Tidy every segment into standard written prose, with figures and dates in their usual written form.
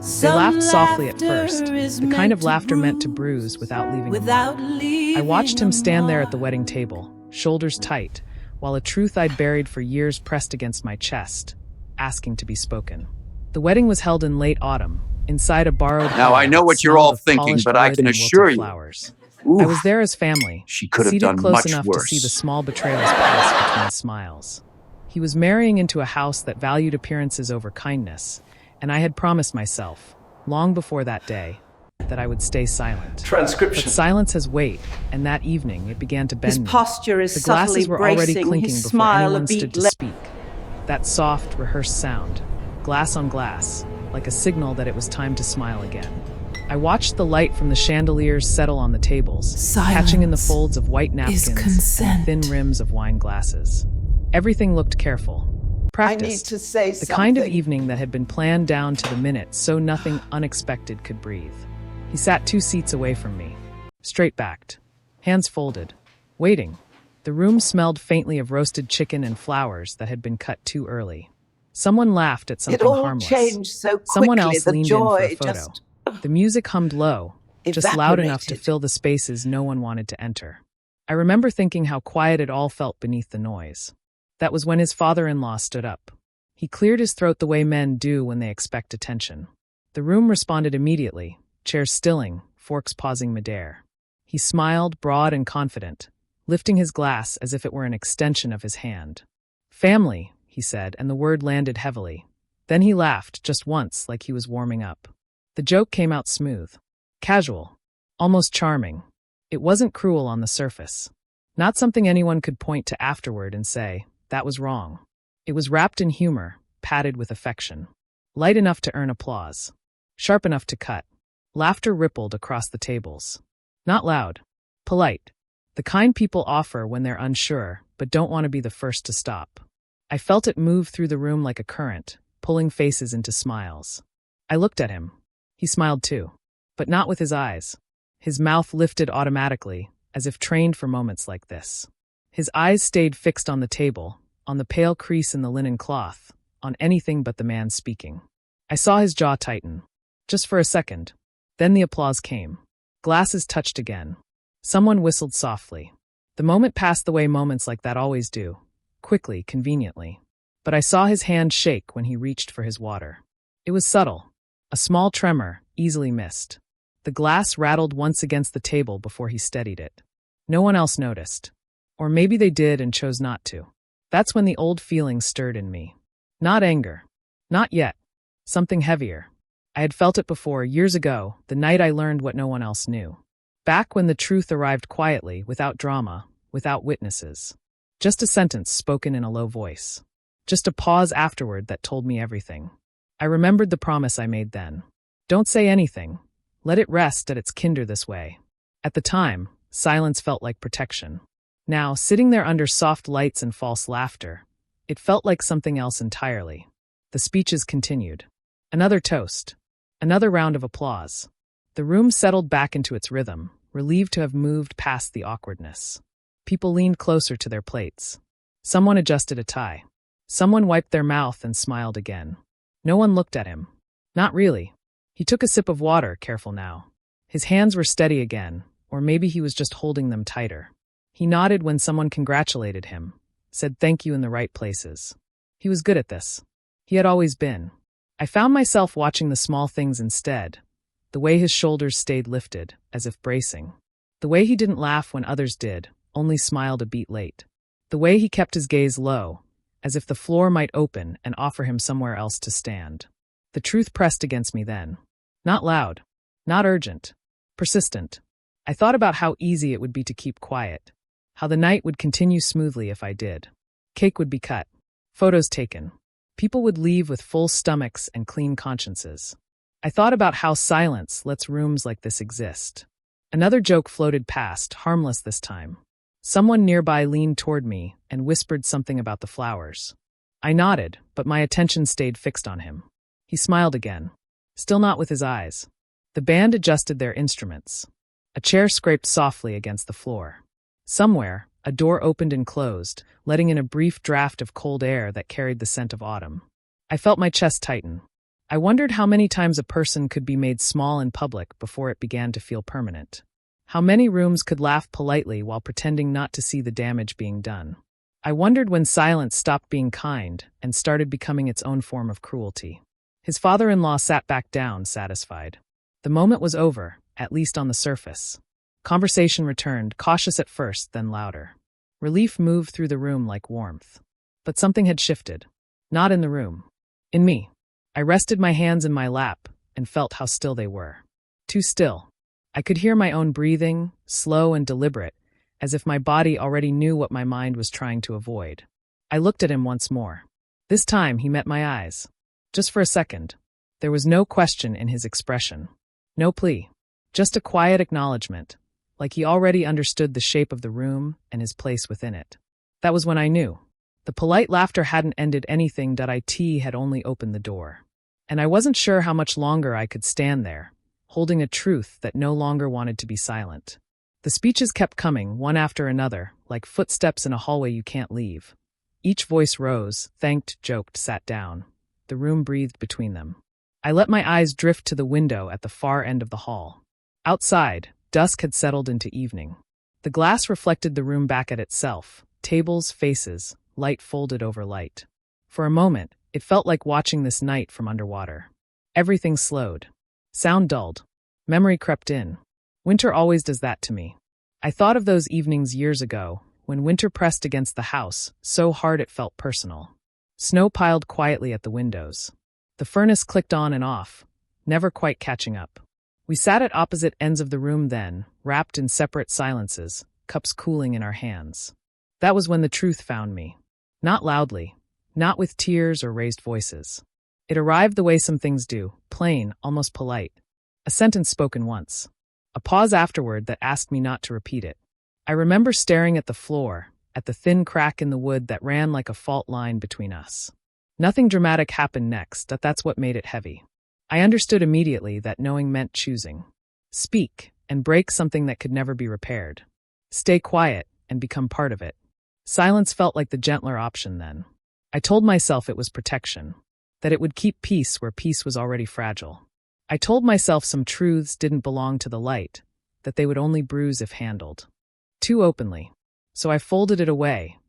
They laughed softly at first, the kind of laughter meant to bruise without leaving a mark. I watched him stand there at the wedding table, shoulders tight, while a truth I'd buried for years pressed against my chest, asking to be spoken. The wedding was held in late autumn, inside a borrowed Now, hall I know that what you're smelled all of thinking, polished but I wood can and assure wilted you, flowers. oof, I was there as family, she could have seated done close much enough worse. to see the small betrayals pass between smiles. He was marrying into a house that valued appearances over kindness, and I had promised myself, long before that day, that I would stay silent. Transcription. But silence has weight, and that evening it began to bend His me. posture is The glasses subtly were already bracing, clinking his before smile anyone a beat stood to speak. That soft, rehearsed sound, glass on glass, like a signal that it was time to smile again. I watched the light from the chandeliers settle on the tables, catching in the folds of white napkins and the thin rims of wine glasses. Everything looked careful, practiced, I need to say the kind of something. evening that had been planned down to the minute so nothing unexpected could breathe. He sat 2 seats away from me, straight-backed, hands folded, waiting. The room smelled faintly of roasted chicken and flowers that had been cut too early. Someone laughed at something It all harmless. changed so quickly. Someone else the leaned in for a joy photo. just The music hummed low, just loud enough to evaporated. fill the spaces no one wanted to enter. I remember thinking how quiet it all felt beneath the noise. That was when his father-in-law stood up. He cleared his throat the way men do when they expect attention. The room responded immediately, chairs stilling, forks pausing midair. He smiled, broad and confident, lifting his glass as if it were an extension of his hand. "Family," he said, and the word landed heavily. Then he laughed, just once, like he was warming up. The joke came out smooth, casual, almost charming. It wasn't cruel on the surface. Not something anyone could point to afterward and say, that was wrong. It was wrapped in humor, padded with affection. Light enough to earn applause. Sharp enough to cut. Laughter rippled across the tables. Not loud. Polite. The kind people offer when they're unsure, but don't want to be the first to stop. I felt it move through the room like a current, pulling faces into smiles. I looked at him. He smiled too, but not with his eyes. His mouth lifted automatically, as if trained for moments like this. His eyes stayed fixed on the table, on the pale crease in the linen cloth, on anything but the man speaking. I saw his jaw tighten, just for a second. Then the applause came. Glasses touched again. Someone whistled softly. The moment passed the way moments like that always do, quickly, conveniently. But I saw his hand shake when he reached for his water. It was subtle, a small tremor, easily missed. The glass rattled once against the table before he steadied it. No one else noticed. Or maybe they did and chose not to. That's when the old feeling stirred in me. Not anger. Not yet. Something heavier. I had felt it before, years ago, the night I learned what no one else knew. Back when the truth arrived quietly, without drama, without witnesses. Just a sentence spoken in a low voice. Just a pause afterward that told me everything. I remembered the promise I made then. Don't say anything. Let it rest at its kinder this way. At the time, silence felt like protection. Now, sitting there under soft lights and false laughter, it felt like something else entirely. The speeches continued. Another toast. Another round of applause. The room settled back into its rhythm, relieved to have moved past the awkwardness. People leaned closer to their plates. Someone adjusted a tie. Someone wiped their mouth and smiled again. No one looked at him. Not really. He took a sip of water, careful now. His hands were steady again, or maybe he was just holding them tighter. He nodded when someone congratulated him, said thank you in the right places. He was good at this. He had always been. I found myself watching the small things instead, the way his shoulders stayed lifted, as if bracing. The way he didn't laugh when others did, only smiled a beat late. The way he kept his gaze low, as if the floor might open and offer him somewhere else to stand. The truth pressed against me then. Not loud, not urgent, persistent. I thought about how easy it would be to keep quiet, how the night would continue smoothly if I did. Cake would be cut, photos taken. People would leave with full stomachs and clean consciences. I thought about how silence lets rooms like this exist. Another joke floated past, harmless this time. Someone nearby leaned toward me and whispered something about the flowers. I nodded, but my attention stayed fixed on him. He smiled again, still not with his eyes. The band adjusted their instruments. A chair scraped softly against the floor. Somewhere, a door opened and closed, letting in a brief draft of cold air that carried the scent of autumn. I felt my chest tighten. I wondered how many times a person could be made small in public before it began to feel permanent. How many rooms could laugh politely while pretending not to see the damage being done. I wondered when silence stopped being kind and started becoming its own form of cruelty. His father-in-law sat back down, satisfied. The moment was over, at least on the surface. Conversation returned, cautious at first, then louder. Relief moved through the room like warmth. But something had shifted. Not in the room. In me. I rested my hands in my lap and felt how still they were. Too still. I could hear my own breathing, slow and deliberate, as if my body already knew what my mind was trying to avoid. I looked at him once more. This time he met my eyes. Just for a second. There was no question in his expression. No plea. Just a quiet acknowledgement, like he already understood the shape of the room and his place within it. That was when I knew. The polite laughter hadn't ended anything. It had only opened the door. And I wasn't sure how much longer I could stand there, holding a truth that no longer wanted to be silent. The speeches kept coming, one after another, like footsteps in a hallway you can't leave. Each voice rose, thanked, joked, sat down. The room breathed between them. I let my eyes drift to the window at the far end of the hall. Outside, dusk had settled into evening. The glass reflected the room back at itself, tables, faces, light folded over light. For a moment, it felt like watching this night from underwater. Everything slowed. Sound dulled. Memory crept in. Winter always does that to me. I thought of those evenings years ago, when winter pressed against the house, so hard it felt personal. Snow piled quietly at the windows. The furnace clicked on and off, never quite catching up. We sat at opposite ends of the room then, wrapped in separate silences, cups cooling in our hands. That was when the truth found me. Not loudly, not with tears or raised voices. It arrived the way some things do, plain, almost polite. A sentence spoken once. A pause afterward that asked me not to repeat it. I remember staring at the floor, at the thin crack in the wood that ran like a fault line between us. Nothing dramatic happened next, that's what made it heavy. I understood immediately that knowing meant choosing. Speak, and break something that could never be repaired. Stay quiet, and become part of it. Silence felt like the gentler option then. I told myself it was protection, that it would keep peace where peace was already fragile. I told myself some truths didn't belong to the light, that they would only bruise if handled. Too openly. So I folded it away,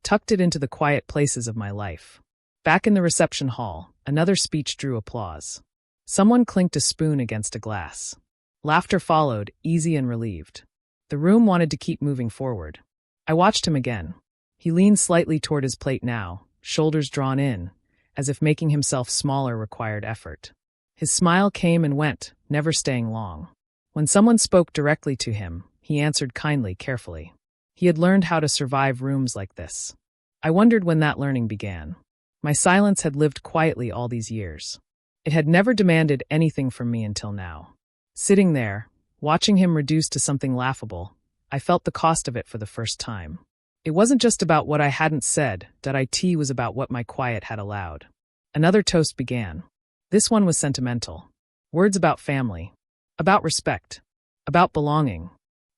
tucked it into the quiet places of my life. Back in the reception hall, another speech drew applause. Someone clinked a spoon against a glass. Laughter followed, easy and relieved. The room wanted to keep moving forward. I watched him again. He leaned slightly toward his plate now, shoulders drawn in, as if making himself smaller required effort. His smile came and went, never staying long. When someone spoke directly to him, he answered kindly, carefully. He had learned how to survive rooms like this. I wondered when that learning began. My silence had lived quietly all these years. It had never demanded anything from me until now. Sitting there, watching him reduced to something laughable, I felt the cost of it for the first time. It wasn't just about what I hadn't said, it was about what my quiet had allowed. Another toast began. This one was sentimental. Words about family. About respect. About belonging.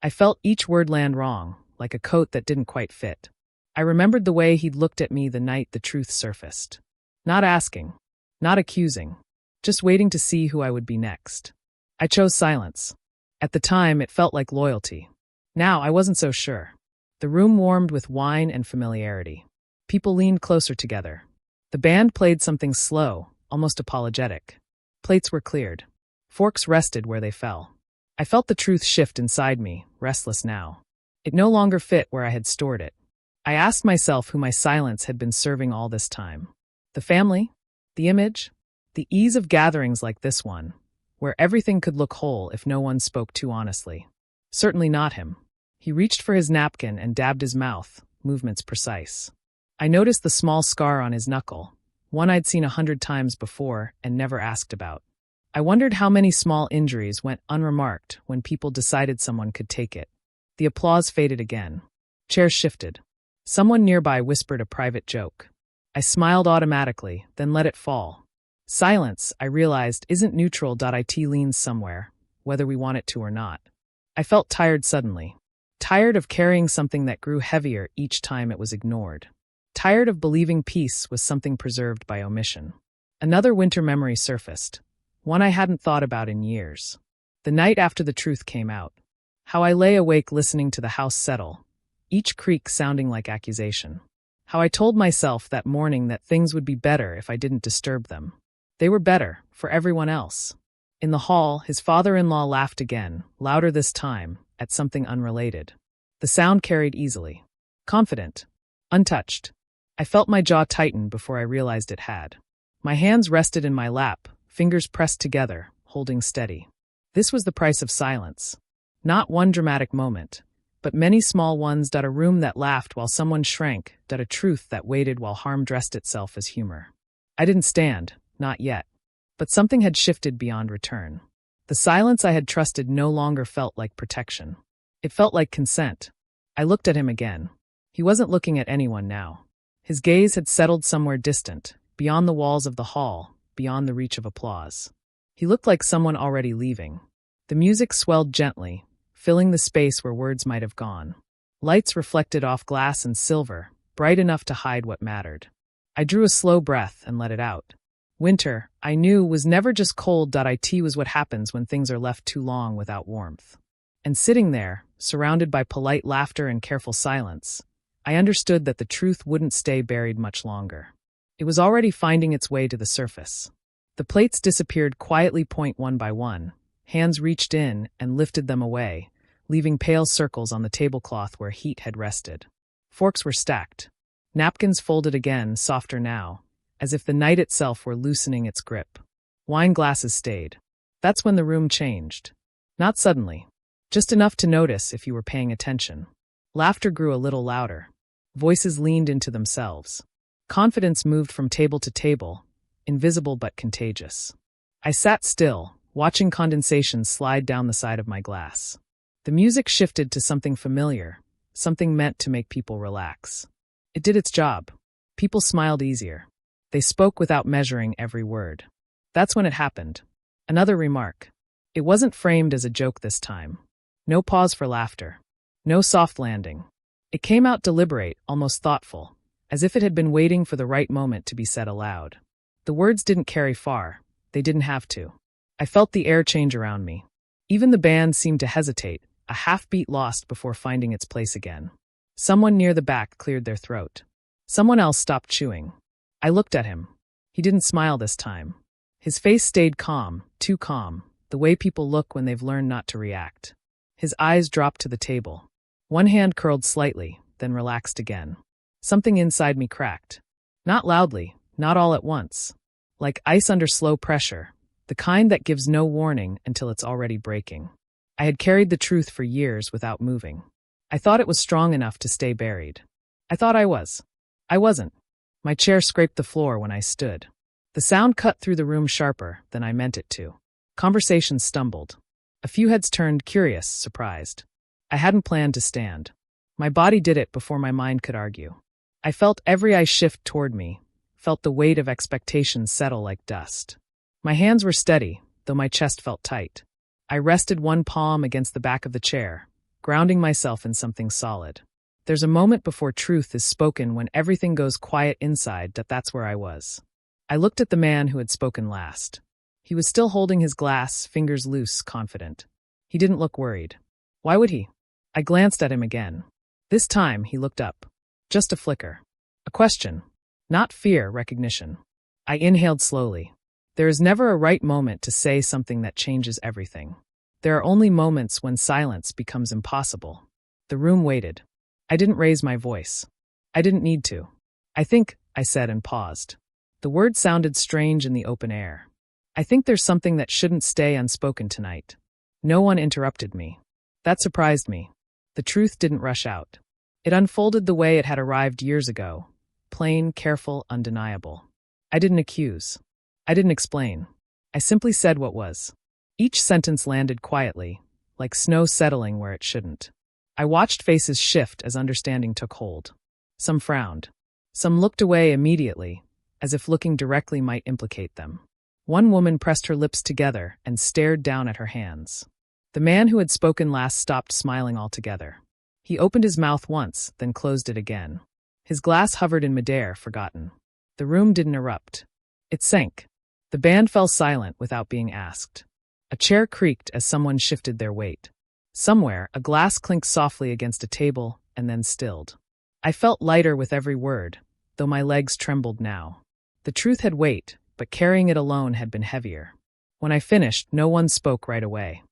I felt each word land wrong, like a coat that didn't quite fit. I remembered the way he'd looked at me the night the truth surfaced. Not asking. Not accusing. Just waiting to see who I would be next. I chose silence. At the time, it felt like loyalty. Now, I wasn't so sure. The room warmed with wine and familiarity. People leaned closer together. The band played something slow, almost apologetic. Plates were cleared. Forks rested where they fell. I felt the truth shift inside me, restless now. It no longer fit where I had stored it. I asked myself who my silence had been serving all this time. The family? The image? The ease of gatherings like this one, where everything could look whole if no one spoke too honestly. Certainly not him. He reached for his napkin and dabbed his mouth, movements precise. I noticed the small scar on his knuckle, one I'd seen 100 times before and never asked about. I wondered how many small injuries went unremarked when people decided someone could take it. The applause faded again. Chairs shifted. Someone nearby whispered a private joke. I smiled automatically, then let it fall. Silence, I realized, isn't neutral. It leans somewhere, whether we want it to or not. I felt tired suddenly. Tired of carrying something that grew heavier each time it was ignored. Tired of believing peace was something preserved by omission. Another winter memory surfaced, one I hadn't thought about in years. The night after the truth came out. How I lay awake listening to the house settle, each creak sounding like accusation. How I told myself that morning that things would be better if I didn't disturb them. They were better, for everyone else. In the hall, his father-in-law laughed again, louder this time, at something unrelated. The sound carried easily. Confident. Untouched. I felt my jaw tighten before I realized it had. My hands rested in my lap, fingers pressed together, holding steady. This was the price of silence. Not one dramatic moment, but many small ones. A room that laughed while someone shrank. A truth that waited while harm dressed itself as humor. I didn't stand, not yet. But something had shifted beyond return. The silence I had trusted no longer felt like protection. It felt like consent. I looked at him again. He wasn't looking at anyone now. His gaze had settled somewhere distant, beyond the walls of the hall, beyond the reach of applause. He looked like someone already leaving. The music swelled gently, filling the space where words might have gone. Lights reflected off glass and silver, bright enough to hide what mattered. I drew a slow breath and let it out. Winter, I knew, was never just cold. It was what happens when things are left too long without warmth. And sitting there, surrounded by polite laughter and careful silence, I understood that the truth wouldn't stay buried much longer. It was already finding its way to the surface. The plates disappeared quietly, one by one. Hands reached in and lifted them away, leaving pale circles on the tablecloth where heat had rested. Forks were stacked. Napkins folded again, softer now, as if the night itself were loosening its grip. Wine glasses stayed. That's when the room changed. Not suddenly. Just enough to notice if you were paying attention. Laughter grew a little louder. Voices leaned into themselves. Confidence moved from table to table, invisible but contagious. I sat still, watching condensation slide down the side of my glass. The music shifted to something familiar, something meant to make people relax. It did its job. People smiled easier. They spoke without measuring every word. That's when it happened. Another remark. It wasn't framed as a joke this time. No pause for laughter. No soft landing. It came out deliberate, almost thoughtful, as if it had been waiting for the right moment to be said aloud. The words didn't carry far. They didn't have to. I felt the air change around me. Even the band seemed to hesitate, a half-beat lost before finding its place again. Someone near the back cleared their throat. Someone else stopped chewing. I looked at him. He didn't smile this time. His face stayed calm, too calm, the way people look when they've learned not to react. His eyes dropped to the table. One hand curled slightly, then relaxed again. Something inside me cracked. Not loudly, not all at once. Like ice under slow pressure, the kind that gives no warning until it's already breaking. I had carried the truth for years without moving. I thought it was strong enough to stay buried. I thought I was. I wasn't. My chair scraped the floor when I stood. The sound cut through the room sharper than I meant it to. Conversation stumbled. A few heads turned, curious, surprised. I hadn't planned to stand. My body did it before my mind could argue. I felt every eye shift toward me, felt the weight of expectations settle like dust. My hands were steady, though my chest felt tight. I rested one palm against the back of the chair, grounding myself in something solid. There's a moment before truth is spoken when everything goes quiet inside. That's where I was. I looked at the man who had spoken last. He was still holding his glass, fingers loose, confident. He didn't look worried. Why would he? I glanced at him again. This time, he looked up. Just a flicker. A question. Not fear, recognition. I inhaled slowly. There is never a right moment to say something that changes everything. There are only moments when silence becomes impossible. The room waited. I didn't raise my voice. I didn't need to. I think, I said and paused. The word sounded strange in the open air. I think there's something that shouldn't stay unspoken tonight. No one interrupted me. That surprised me. The truth didn't rush out. It unfolded the way it had arrived years ago. Plain, careful, undeniable. I didn't accuse. I didn't explain. I simply said what was. Each sentence landed quietly, like snow settling where it shouldn't. I watched faces shift as understanding took hold. Some frowned. Some looked away immediately, as if looking directly might implicate them. One woman pressed her lips together and stared down at her hands. The man who had spoken last stopped smiling altogether. He opened his mouth once, then closed it again. His glass hovered in midair, forgotten. The room didn't erupt. It sank. The band fell silent without being asked. A chair creaked as someone shifted their weight. Somewhere, a glass clinked softly against a table and then stilled. I felt lighter with every word, though my legs trembled now. The truth had weight, but carrying it alone had been heavier. When I finished, no one spoke right away.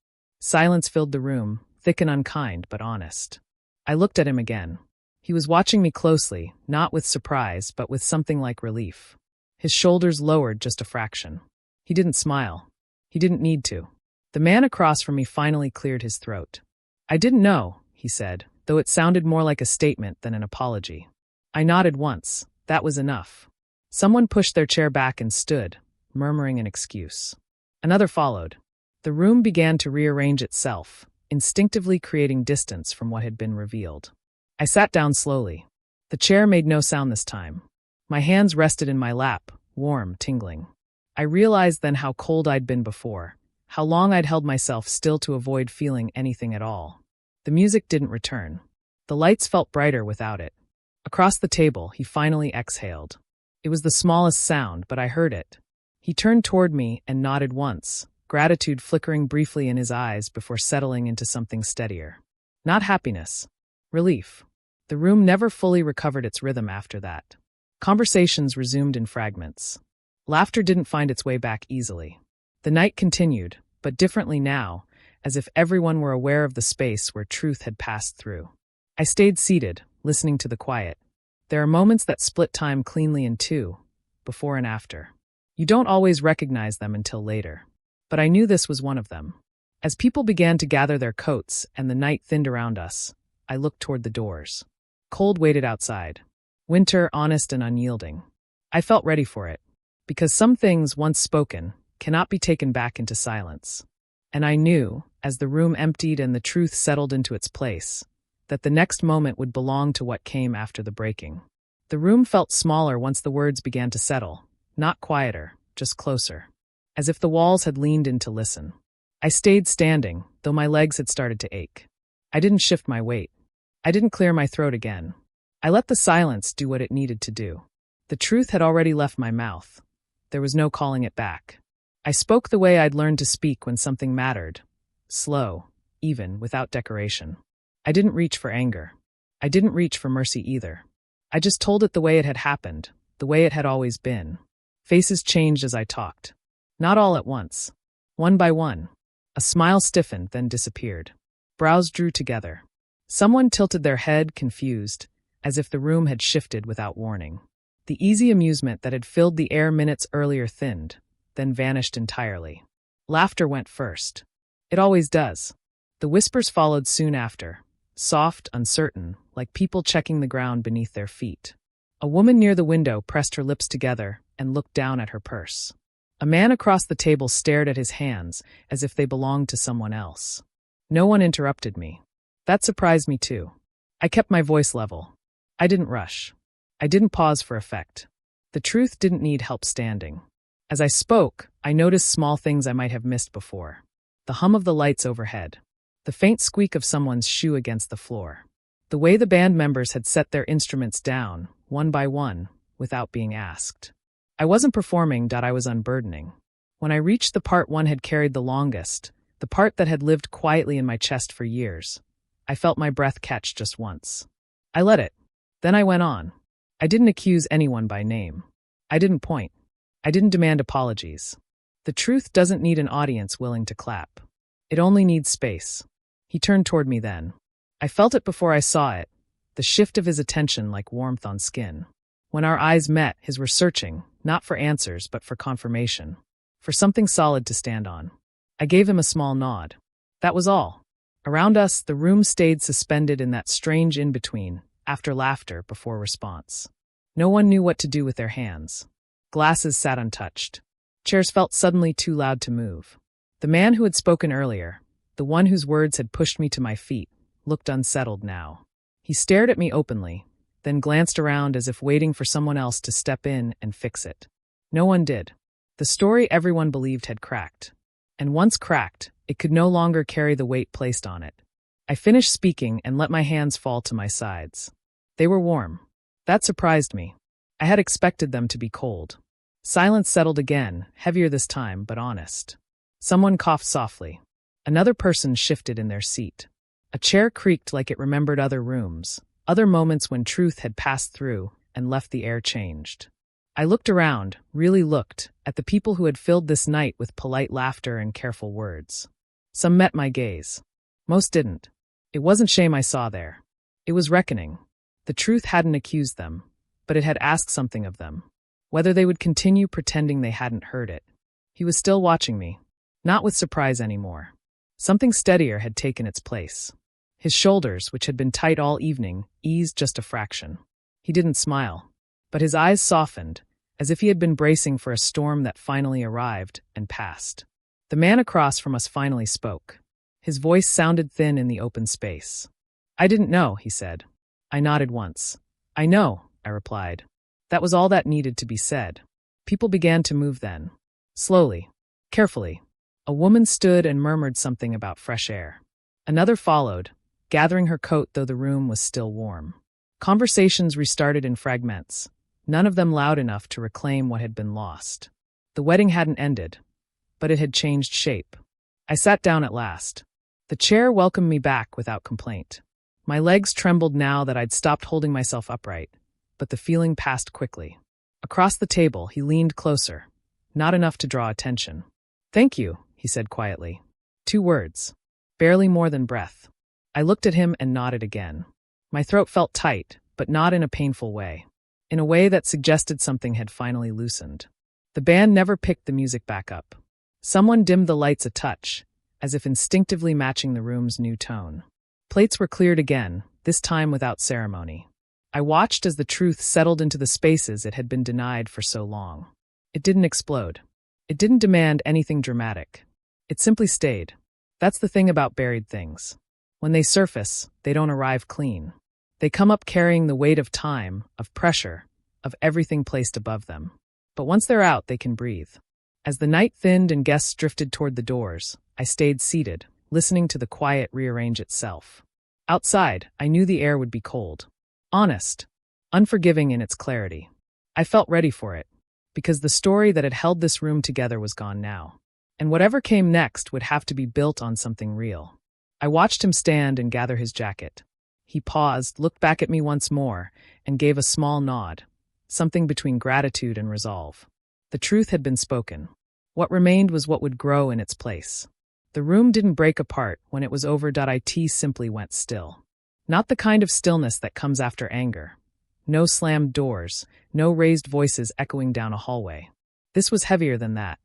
Silence filled the room, thick and unkind, but honest. I looked at him again. He was watching me closely, not with surprise, but with something like relief. His shoulders lowered just a fraction. He didn't smile. He didn't need to. The man across from me finally cleared his throat. "I didn't know," he said, though it sounded more like a statement than an apology. I nodded once. That was enough. Someone pushed their chair back and stood, murmuring an excuse. Another followed. The room began to rearrange itself, instinctively creating distance from what had been revealed. I sat down slowly. The chair made no sound this time. My hands rested in my lap, warm, tingling. I realized then how cold I'd been before, how long I'd held myself still to avoid feeling anything at all. The music didn't return. The lights felt brighter without it. Across the table, he finally exhaled. It was the smallest sound, but I heard it. He turned toward me and nodded once, gratitude flickering briefly in his eyes before settling into something steadier. Not happiness. Relief. The room never fully recovered its rhythm after that. Conversations resumed in fragments. Laughter didn't find its way back easily. The night continued, but differently now, as if everyone were aware of the space where truth had passed through. I stayed seated, listening to the quiet. There are moments that split time cleanly in two, before and after. You don't always recognize them until later. But I knew this was one of them. As people began to gather their coats and the night thinned around us, I looked toward the doors. Cold waited outside. Winter, honest and unyielding. I felt ready for it, because some things, once spoken, cannot be taken back into silence. And I knew, as the room emptied and the truth settled into its place, that the next moment would belong to what came after the breaking. The room felt smaller once the words began to settle, not quieter, just closer, as if the walls had leaned in to listen. I stayed standing, though my legs had started to ache. I didn't shift my weight. I didn't clear my throat again. I let the silence do what it needed to do. The truth had already left my mouth. There was no calling it back. I spoke the way I'd learned to speak when something mattered. Slow, even, without decoration. I didn't reach for anger. I didn't reach for mercy either. I just told it the way it had happened, the way it had always been. Faces changed as I talked. Not all at once. One by one. A smile stiffened, then disappeared. Brows drew together. Someone tilted their head, confused, as if the room had shifted without warning. The easy amusement that had filled the air minutes earlier thinned, then vanished entirely. Laughter went first. It always does. The whispers followed soon after, soft, uncertain, like people checking the ground beneath their feet. A woman near the window pressed her lips together and looked down at her purse. A man across the table stared at his hands as if they belonged to someone else. No one interrupted me. That surprised me too. I kept my voice level. I didn't rush. I didn't pause for effect. The truth didn't need help standing. As I spoke, I noticed small things I might have missed before. The hum of the lights overhead. The faint squeak of someone's shoe against the floor. The way the band members had set their instruments down, one by one, without being asked. I wasn't performing, I was unburdening. When I reached the part one had carried the longest, the part that had lived quietly in my chest for years, I felt my breath catch just once. I let it. Then I went on. I didn't accuse anyone by name. I didn't point. I didn't demand apologies. The truth doesn't need an audience willing to clap. It only needs space. He turned toward me then. I felt it before I saw it, the shift of his attention like warmth on skin. When our eyes met, his were searching, not for answers but for confirmation, for something solid to stand on. I gave him a small nod. That was all. Around us, the room stayed suspended in that strange in-between, after laughter, before response. No one knew what to do with their hands. Glasses sat untouched. Chairs felt suddenly too loud to move. The man who had spoken earlier, the one whose words had pushed me to my feet, looked unsettled now. He stared at me openly, then glanced around as if waiting for someone else to step in and fix it. No one did. The story everyone believed had cracked. And once cracked, it could no longer carry the weight placed on it. I finished speaking and let my hands fall to my sides. They were warm. That surprised me. I had expected them to be cold. Silence settled again, heavier this time, but honest. Someone coughed softly. Another person shifted in their seat. A chair creaked like it remembered other rooms, other moments when truth had passed through and left the air changed. I looked around, really looked, at the people who had filled this night with polite laughter and careful words. Some met my gaze. Most didn't. It wasn't shame I saw there. It was reckoning. The truth hadn't accused them, but it had asked something of them. Whether they would continue pretending they hadn't heard it. He was still watching me, not with surprise anymore. Something steadier had taken its place. His shoulders, which had been tight all evening, eased just a fraction. He didn't smile, but his eyes softened, as if he had been bracing for a storm that finally arrived and passed. The man across from us finally spoke. His voice sounded thin in the open space. "I didn't know," he said. I nodded once. "I know," I replied. That was all that needed to be said. People began to move then. Slowly, carefully. A woman stood and murmured something about fresh air. Another followed, gathering her coat though the room was still warm. Conversations restarted in fragments, none of them loud enough to reclaim what had been lost. The wedding hadn't ended, but it had changed shape. I sat down at last. The chair welcomed me back without complaint. My legs trembled now that I'd stopped holding myself upright, but the feeling passed quickly. Across the table, he leaned closer, not enough to draw attention. "Thank you," he said quietly. 2 words. Barely more than breath. I looked at him and nodded again. My throat felt tight, but not in a painful way. In a way that suggested something had finally loosened. The band never picked the music back up. Someone dimmed the lights a touch, as if instinctively matching the room's new tone. Plates were cleared again, this time without ceremony. I watched as the truth settled into the spaces it had been denied for so long. It didn't explode. It didn't demand anything dramatic. It simply stayed. That's the thing about buried things. When they surface, they don't arrive clean. They come up carrying the weight of time, of pressure, of everything placed above them. But once they're out, they can breathe. As the night thinned and guests drifted toward the doors, I stayed seated, listening to the quiet rearrange itself. Outside, I knew the air would be cold. Honest. Unforgiving in its clarity. I felt ready for it, because the story that had held this room together was gone now. And whatever came next would have to be built on something real. I watched him stand and gather his jacket. He paused, looked back at me once more, and gave a small nod, something between gratitude and resolve. The truth had been spoken. What remained was what would grow in its place. The room didn't break apart when it was over. It simply went still. Not the kind of stillness that comes after anger. No slammed doors, no raised voices echoing down a hallway. This was heavier than that.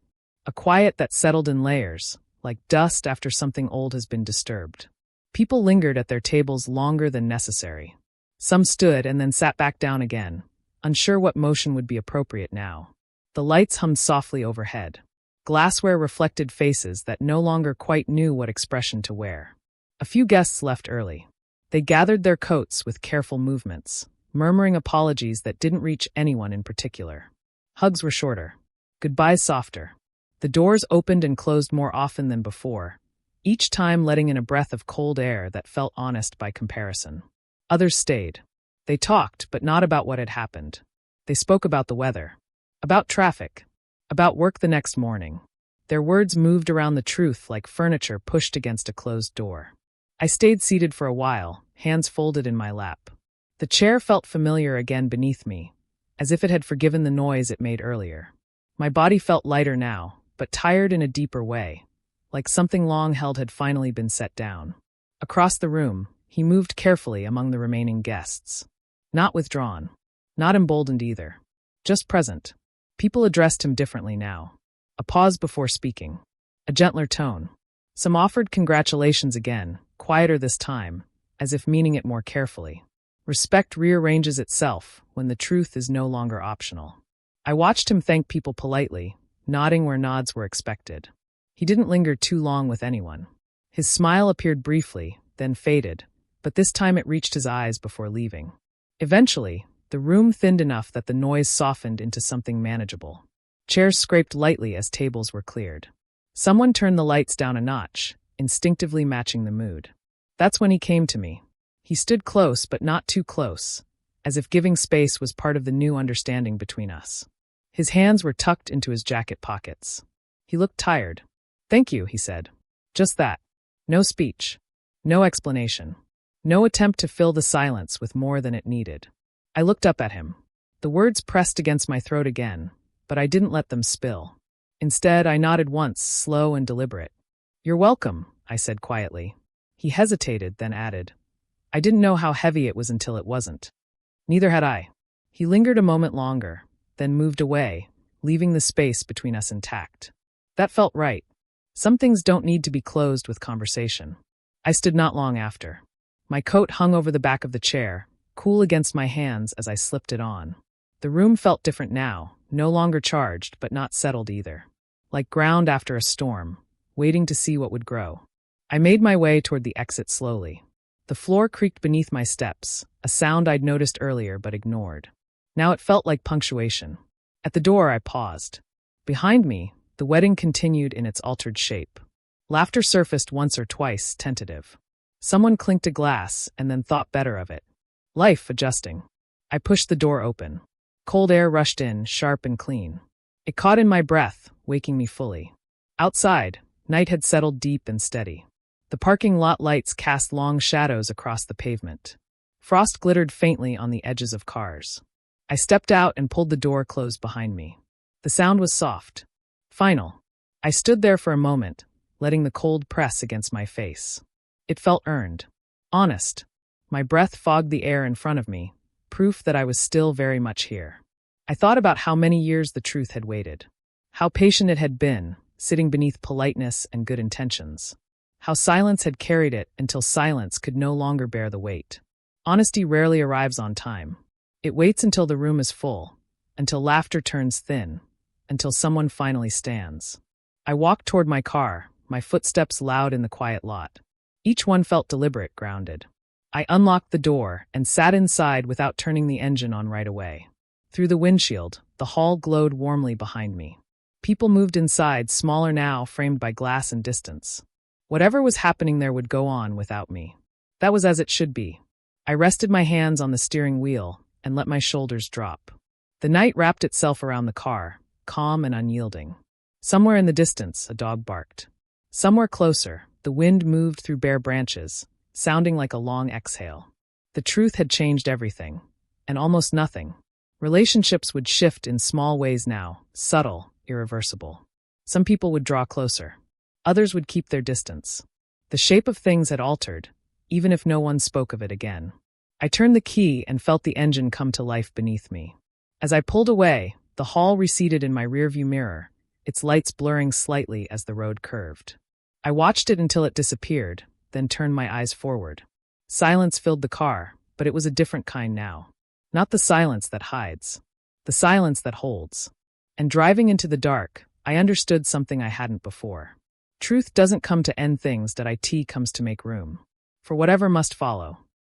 A quiet that settled in layers, like dust after something old has been disturbed. People lingered at their tables longer than necessary. Some stood and then sat back down again, unsure what motion would be appropriate now. The lights hummed softly overhead. Glassware reflected faces that no longer quite knew what expression to wear. A few guests left early. They gathered their coats with careful movements, murmuring apologies that didn't reach anyone in particular. Hugs were shorter. Goodbyes softer. The doors opened and closed more often than before, each time letting in a breath of cold air that felt honest by comparison. Others stayed. They talked, but not about what had happened. They spoke about the weather, about traffic, about work the next morning. Their words moved around the truth like furniture pushed against a closed door. I stayed seated for a while, hands folded in my lap. The chair felt familiar again beneath me, as if it had forgiven the noise it made earlier. My body felt lighter now, but tired in a deeper way, like something long held had finally been set down. Across the room, he moved carefully among the remaining guests. Not withdrawn, not emboldened either, just present. People addressed him differently now. A pause before speaking. A gentler tone. Some offered congratulations again, quieter this time, as if meaning it more carefully. Respect rearranges itself when the truth is no longer optional. I watched him thank people politely, nodding where nods were expected. He didn't linger too long with anyone. His smile appeared briefly, then faded, but this time it reached his eyes before leaving. Eventually, the room thinned enough that the noise softened into something manageable. Chairs scraped lightly as tables were cleared. Someone turned the lights down a notch, instinctively matching the mood. That's when he came to me. He stood close, but not too close, as if giving space was part of the new understanding between us. His hands were tucked into his jacket pockets. He looked tired. "Thank you," he said. Just that. No speech. No explanation. No attempt to fill the silence with more than it needed. I looked up at him. The words pressed against my throat again, but I didn't let them spill. Instead, I nodded once, slow and deliberate. "You're welcome," I said quietly. He hesitated, then added, "I didn't know how heavy it was until it wasn't." Neither had I. He lingered a moment longer, then moved away, leaving the space between us intact. That felt right. Some things don't need to be closed with conversation. I stood not long after. My coat hung over the back of the chair, cool against my hands as I slipped it on. The room felt different now, no longer charged, but not settled either. Like ground after a storm, waiting to see what would grow. I made my way toward the exit slowly. The floor creaked beneath my steps, a sound I'd noticed earlier but ignored. Now it felt like punctuation. At the door, I paused. Behind me, the wedding continued in its altered shape. Laughter surfaced once or twice, tentative. Someone clinked a glass and then thought better of it. Life adjusting. I pushed the door open. Cold air rushed in, sharp and clean. It caught in my breath, waking me fully. Outside, night had settled deep and steady. The parking lot lights cast long shadows across the pavement. Frost glittered faintly on the edges of cars. I stepped out and pulled the door closed behind me. The sound was soft. Final. I stood there for a moment, letting the cold press against my face. It felt earned. Honest. My breath fogged the air in front of me, proof that I was still very much here. I thought about how many years the truth had waited. How patient it had been, sitting beneath politeness and good intentions. How silence had carried it until silence could no longer bear the weight. Honesty rarely arrives on time. It waits until the room is full, until laughter turns thin, until someone finally stands. I walked toward my car, my footsteps loud in the quiet lot. Each one felt deliberate, grounded. I unlocked the door and sat inside without turning the engine on right away. Through the windshield, the hall glowed warmly behind me. People moved inside, smaller now, framed by glass and distance. Whatever was happening there would go on without me. That was as it should be. I rested my hands on the steering wheel and let my shoulders drop. The night wrapped itself around the car, calm and unyielding. Somewhere in the distance, a dog barked. Somewhere closer, the wind moved through bare branches, sounding like a long exhale. The truth had changed everything, and almost nothing. Relationships would shift in small ways now, subtle, irreversible. Some people would draw closer. Others would keep their distance. The shape of things had altered, even if no one spoke of it again. I turned the key and felt the engine come to life beneath me. As I pulled away, the hall receded in my rearview mirror, its lights blurring slightly as the road curved. I watched it until it disappeared, then turned my eyes forward. Silence filled the car, but it was a different kind now. Not the silence that hides. The silence that holds. And driving into the dark, I understood something I hadn't before. Truth doesn't come to end things, IT comes to make room. For whatever must follow.